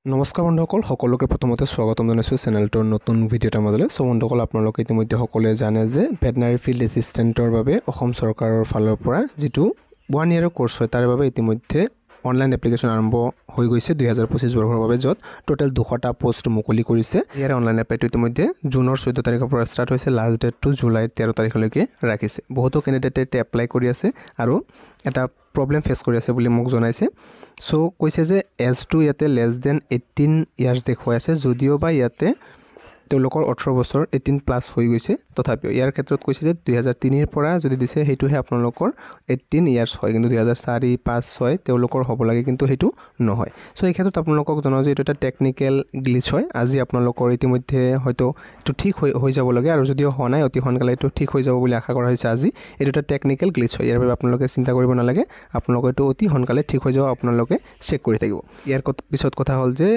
নমস্কাৰ বন্ধুসকল, সকলোকে প্ৰথমতে স্বাগতম জনাইছোঁ চেনেলটোৰ নতুন ভিডিঅ' এটা মাজলৈ। সো বন্ধুসকল, আপোনালোকে ইতিমধ্যে সকলোৱে জানে যে ভেটেনাৰী ফিল্ড এছিষ্টেণ্টৰ বাবে অসম চৰকাৰৰ ফালৰ পৰা যিটো 1 ইয়াৰৰ কোৰ্চ হয় তাৰ বাবে ইতিমধ্যে অনলাইন এপ্লিকেশ্যন আৰম্ভ হৈ গৈছে 2025 বৰ্ষৰ বাবে, য'ত টোটেল 200টা পোষ্ট মুকলি কৰিছে। ইয়াৰ অনলাইন এপ্লাইটো ইতিমধ্যে জুনৰ 14 তাৰিখৰ পৰা ষ্টাৰ্ট হৈছে, লাষ্ট ডেটটো জুলাইৰ 13 তাৰিখলৈকে ৰাখিছে। বহুতো কেণ্ডিডেটে এপ্লাই কৰি আছে আৰু এটা প্ৰব্লেম ফেচ কৰি আছে বুলি মোক জনাইছে। চ' কৈছে যে এজটো ইয়াতে লেছ দেন 18 ইয়াৰ্ছ দেখুৱাই আছে, যদিও বা ইয়াতে তেওঁলোকৰ 18 বছৰ 18+ হৈ গৈছে। তথাপিও ইয়াৰ ক্ষেত্ৰত কৈছে যে 2003ৰ পৰা যদি দিছে সেইটোহে আপোনালোকৰ 18 ইয়াৰ্ছ হয়, কিন্তু 2004, 5, 6 তেওঁলোকৰ হ'ব লাগে, কিন্তু সেইটো নহয়। চ' এই ক্ষেত্ৰত আপোনালোকক জনাওঁ যে এইটো এটা টেকনিকেল গ্লিচ হয়। আজি আপোনালোকৰ ইতিমধ্যে হয়তো এইটো ঠিক হৈ যাব লাগে, আৰু যদিও হোৱা নাই অতি সোনকালে এইটো ঠিক হৈ যাব বুলি আশা কৰা হৈছে। আজি এইটো এটা টেকনিকেল গ্লিচ হয়, ইয়াৰ বাবে আপোনালোকে চিন্তা কৰিব নালাগে। আপোনালোকে এইটো অতি সোনকালে ঠিক হৈ যাব, আপোনালোকে চেক কৰি থাকিব। ইয়াৰ পিছত কথা হ'ল যে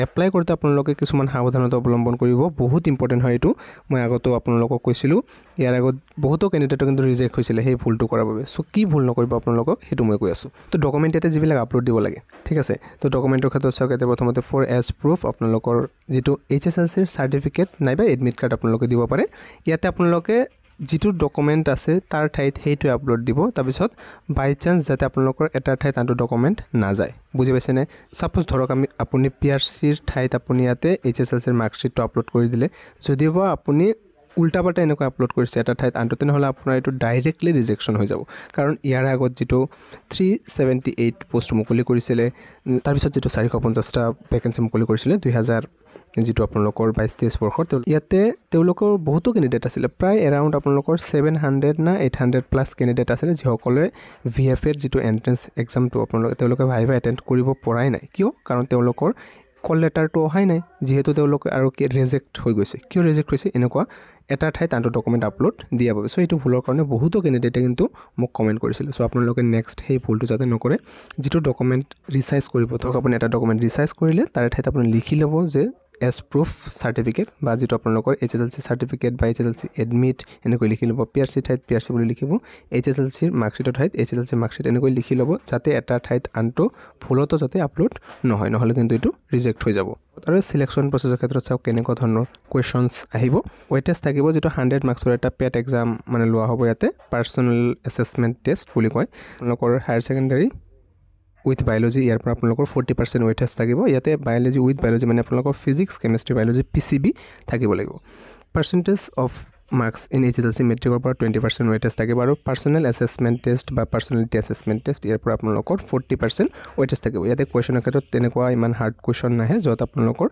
এপ্লাই কৰোঁতে আপোনালোকে কিছুমান সাৱধানতা অৱলম্বন কৰিব, বহুত ইম্পৰ্টেণ্ট হয় এইটো। মই আগতেও আপোনালোকক কৈছিলোঁ, ইয়াৰ আগত বহুতো কেণ্ডিডেটৰ কিন্তু ৰিজেক্ট হৈছিলে সেই ভুলটো কৰাৰ বাবে। চ' কি ভুল নকৰিব আপোনালোকক সেইটো মই কৈ আছোঁ। তো ডকুমেণ্ট ইয়াতে যিবিলাক আপলোড দিব লাগে, ঠিক আছে। তো ডকুমেণ্টৰ ক্ষেত্ৰত চাওক, ইয়াতে প্ৰথমতে ফৰ এজ প্ৰুফ আপোনালোকৰ যিটো HSLCৰ চাৰ্টিফিকেট নাইবা এডমিট কাৰ্ড আপোনালোকে দিব পাৰে। ইয়াতে আপোনালোকে যিটো ডকুমেণ্ট আছে তাৰ ঠাইত সেইটোৱে আপলোড দিব। তাৰপিছত বাই চান্স যাতে আপোনালোকৰ এটাৰ ঠাইত আনটো ডকুমেণ্ট নাযায়, বুজি পাইছেনে? ছাপ'জ ধৰক আপুনি PRCৰ ঠাইত আপুনি ইয়াতে HSLCৰ মাৰ্কশ্বিটটো আপলোড কৰি দিলে, যদিওবা আপুনি উল্টা পাল্টা এনেকৈ আপলোড কৰিছে এটা ঠাইত আনটো, তেনেহ'লে আপোনাৰ এইটো ডাইৰেক্টলি ৰিজেকশ্যন হৈ যাব। কাৰণ ইয়াৰ আগত যিটো 378 পোষ্ট মুকলি কৰিছিলে, তাৰপিছত যিটো 450টা ভেকেঞ্চি মুকলি কৰিছিলে 2000 যিটো আপোনালোকৰ 22-23 বৰ্ষৰ, ইয়াতে তেওঁলোকৰ বহুতো কেণ্ডিডেট আছিলে, প্ৰায় এৰাউণ্ড আপোনালোকৰ 700 না 800+ কেণ্ডিডেট আছিলে, যিসকলে VFAৰ যিটো এণ্ট্ৰেঞ্চ এক্সামটো তেওঁলোকে ভাইভা এটেণ্ড কৰিব পৰাই নাই। কিয়? কাৰণ তেওঁলোকৰ কল লেটাৰটো অহাই নাই, যিহেতু তেওঁলোকে আৰু ৰিজেক্ট হৈ গৈছে। কিয় ৰিজেক্ট হৈছে? এনেকুৱা এটা ঠাইত আনটো ডকুমেণ্ট আপলোড দিয়া বাবে। চ' এইটো ভুলৰ কাৰণে বহুতো কেণ্ডিডেটে কিন্তু মোক কমেণ্ট কৰিছিলে। চ' আপোনালোকে নেক্সট সেই ভুলটো যাতে নকৰে। যিটো ডকুমেণ্ট ৰিচাইজ কৰিব, ধৰক আপুনি এটা ডকুমেণ্ট ৰিচাইজ কৰিলে তাৰে ঠাইত আপুনি লিখি ল'ব যে এজ প্ৰুফ চাৰ্টিফিকেট, বা যিটো আপোনালোকৰ HSLC চাৰ্টিফিকেট বা HSLC এডমিট এনেকৈ লিখি ল'ব। PRC ঠাইত PRC বুলি লিখিব, HSLCৰ মাৰ্কশ্বিটৰ ঠাইত HSLC মাৰ্কশ্বিট এনেকৈ লিখি ল'ব, যাতে এটা ঠাইত আনটো ভুলতো যাতে আপলোড নহয়, নহ'লে কিন্তু এইটো ৰিজেক্ট হৈ যাব। আৰু চিলেকশ্যন প্ৰচেছৰ ক্ষেত্ৰত চাওক কেনেকুৱা ধৰণৰ কুৱেশ্যনছ আহিব। ৱেইটেজ থাকিব, যিটো 100 মাৰ্কছৰ এটা পেড এক্সাম মানে লোৱা হ'ব। ইয়াতে পাৰ্চনেল এছেছমেণ্ট টেষ্ট বুলি কয়। আপোনালোকৰ হায়াৰ ছেকেণ্ডাৰী উইথ বায়'লজি, ইয়াৰ পৰা আপোনালোকৰ 40% ৱেইটেজ থাকিব। ইয়াতে বায়'লজি উইথ বায়'লজি মানে আপোনালোকৰ ফিজিক্স, কেমেষ্ট্ৰি, বায়'লজি PCB থাকিব লাগিব। Percentage of marks in HSLC মেট্ৰিকৰ পৰা 20% ৱেইটেজ থাকিব, আৰু পাৰ্চনেল এছেছমেণ্ট টেষ্ট বা পাৰ্চনেলিটি এছেছমেণ্ট টেষ্ট ইয়াৰ পৰা আপোনালোকৰ 40% ৱেইটেজ থাকিব। ইয়াতে কুৱেশ্যনৰ ক্ষেত্ৰত তেনেকুৱা ইমান হাৰ্ড কুৱেশ্যন নাহে, য'ত আপোনালোকৰ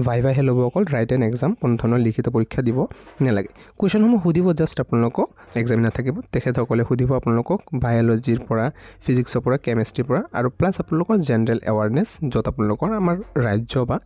ভাইভাহে ল'ব, অকল ৰাইট এণ্ড এক্সাম, কোনো ধৰণৰ লিখিত পৰীক্ষা দিব নালাগে। কুৱেশ্যনসমূহ সুধিব জাষ্ট আপোনালোকক, এক্সামিনাৰ থাকিব, তেখেতসকলে সুধিব আপোনালোকক বায়'লজিৰ পৰা, ফিজিক্সৰ পৰা, কেমেষ্ট্ৰিৰ পৰা, আৰু প্লাছ আপোনালোকৰ জেনেৰেল এৱাৰনেছ, য'ত আপোনালোকৰ আমাৰ ৰাজ্য বা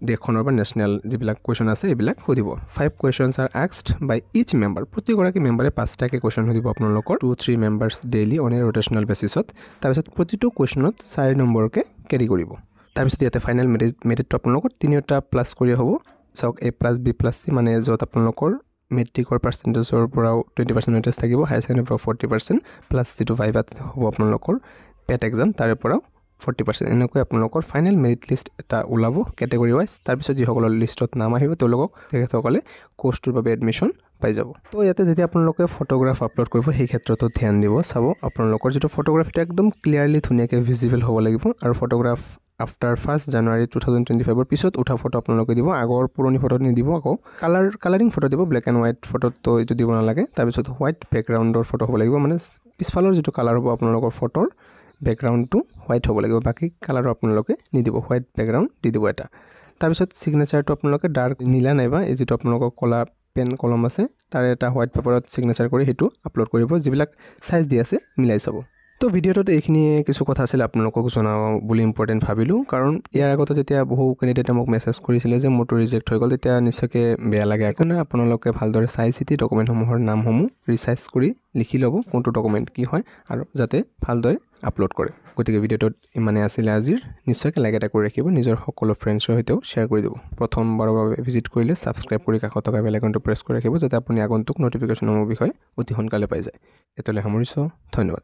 দেশখনৰ বা নেশ্যনেল যিবিলাক কুৱেশ্যন আছে এইবিলাক সুধিব। 5 কুৱেশ্যনছ আৰ আস্কড বাই ইচ মেম্বাৰ, প্ৰতিগৰাকী মেম্বাৰে 5টাকৈ কুৱেশ্যন সুধিব আপোনালোকৰ, 2-3 মেম্বাৰ্ছ ডেইলি অন এ ৰোটেশ্যনেল বেচিছত। তাৰপিছত প্ৰতিটো কুৱেশ্যনত 4 নম্বৰকৈ কেৰি কৰিব। তাৰপিছত ইয়াতে ফাইনেল মেৰিটটো আপোনালোকৰ 3টা প্লাছ কৰি হ'ব। চাওক A+B+C, মানে য'ত আপোনালোকৰ মেট্ৰিকৰ পাৰ্চেণ্টেজৰ পৰাও 20% ৱেইটেজ থাকিব, হায়াৰ ছেকেণ্ডেৰীৰ পৰা 40%, প্লাছ যিটো ভাইভাত হ'ব আপোনালোকৰ পেট এক্সাম তাৰে পৰাও 40%। এনেকৈ আপোনালোকৰ ফাইনেল মেৰিট লিষ্ট এটা ওলাব কেটেগৰী ৱাইজ। তাৰপিছত যিসকলৰ লিষ্টত নাম আহিব তেখেতসকলে কোৰ্চটোৰ বাবে এডমিশ্যন পাই যাব। তো ইয়াতে যেতিয়া আপোনালোকে ফটোগ্ৰাফ আপলোড কৰিব সেই ক্ষেত্ৰতো ধ্যান দিব। চাব আপোনালোকৰ যিটো ফটোগ্ৰাফিটো একদম ক্লিয়াৰলি ধুনীয়াকৈ ভিজিবল হ'ব লাগিব, আৰু ফটোগ্ৰাফ আফটাৰ 1 জানুৱাৰী 2025 পিছত উঠা ফটো আপোনালোকে দিব। আগৰ পুৰণি ফটো নিদিব, আকৌ কালাৰিং ফটো দিব। ব্লেক এণ্ড হোৱাইট ফটোটো এইটো দিব নালাগে। তাৰপিছত হোৱাইট বেকগ্ৰাউণ্ডৰ ফটো হ'ব লাগিব, মানে পিছফালৰ যিটো কালাৰ হ'ব আপোনালোকৰ ফটোৰ বেকগ্ৰাউণ্ডটো হোৱাইট হ'ব লাগিব, বাকী কালাৰো আপোনালোকে নিদিব, হোৱাইট বেকগ্ৰাউণ্ড দি দিব এটা। তাৰপিছত ছিগনেচাৰটো আপোনালোকে ডাৰ্ক নীলা নাইবা এই যিটো আপোনালোকৰ ক'লা পেন কলম আছে তাৰে এটা হোৱাইট পেপাৰত ছিগনেচাৰ কৰি সেইটো আপলোড কৰিব, যিবিলাক চাইজ দি আছে মিলাই চাব। তো ভিডিঅ'টোত এইখিনিয়ে কিছু কথা আছিলে আপোনালোকক জনাওঁ বুলি ইম্পৰ্টেণ্ট ভাবিলোঁ, কাৰণ ইয়াৰ আগতে যেতিয়া বহু কেণ্ডিডেটে মোক মেছেজ কৰিছিলে যে মোৰটো ৰিজেক্ট হৈ গ'ল, তেতিয়া নিশ্চয়কৈ বেয়া লাগে। সেইকাৰণে আপোনালোকে ভালদৰে চাই চিতি ডকুমেণ্টসমূহৰ নামসমূহ ৰিচাৰ্জ কৰি লিখি ল'ব, কোনটো ডকুমেণ্ট কি হয়, আৰু যাতে ভালদৰে আপলোড কৰে। গতিকে ভিডিঅ'টোত ইমানে আছিলে আজিৰ। নিশ্চয়কৈ লাইক এটা কৰি ৰাখিব, নিজৰ সকলো ফ্ৰেণ্ডছৰ সৈতেও শ্বেয়াৰ কৰি দিব। প্ৰথমবাৰৰ বাবে ভিজিট কৰিলে ছাবস্ক্ৰাইব কৰি কাষত থকা বেল আইকনটো প্ৰেছ কৰি ৰাখিব, যাতে আপুনি আগন্তুক ন'টিফিকেশ্যনসমূহৰ বিষয়ে অতি সোনকালে পাই যায়। এতিয়ালৈ সামৰিছোঁ, ধন্যবাদ।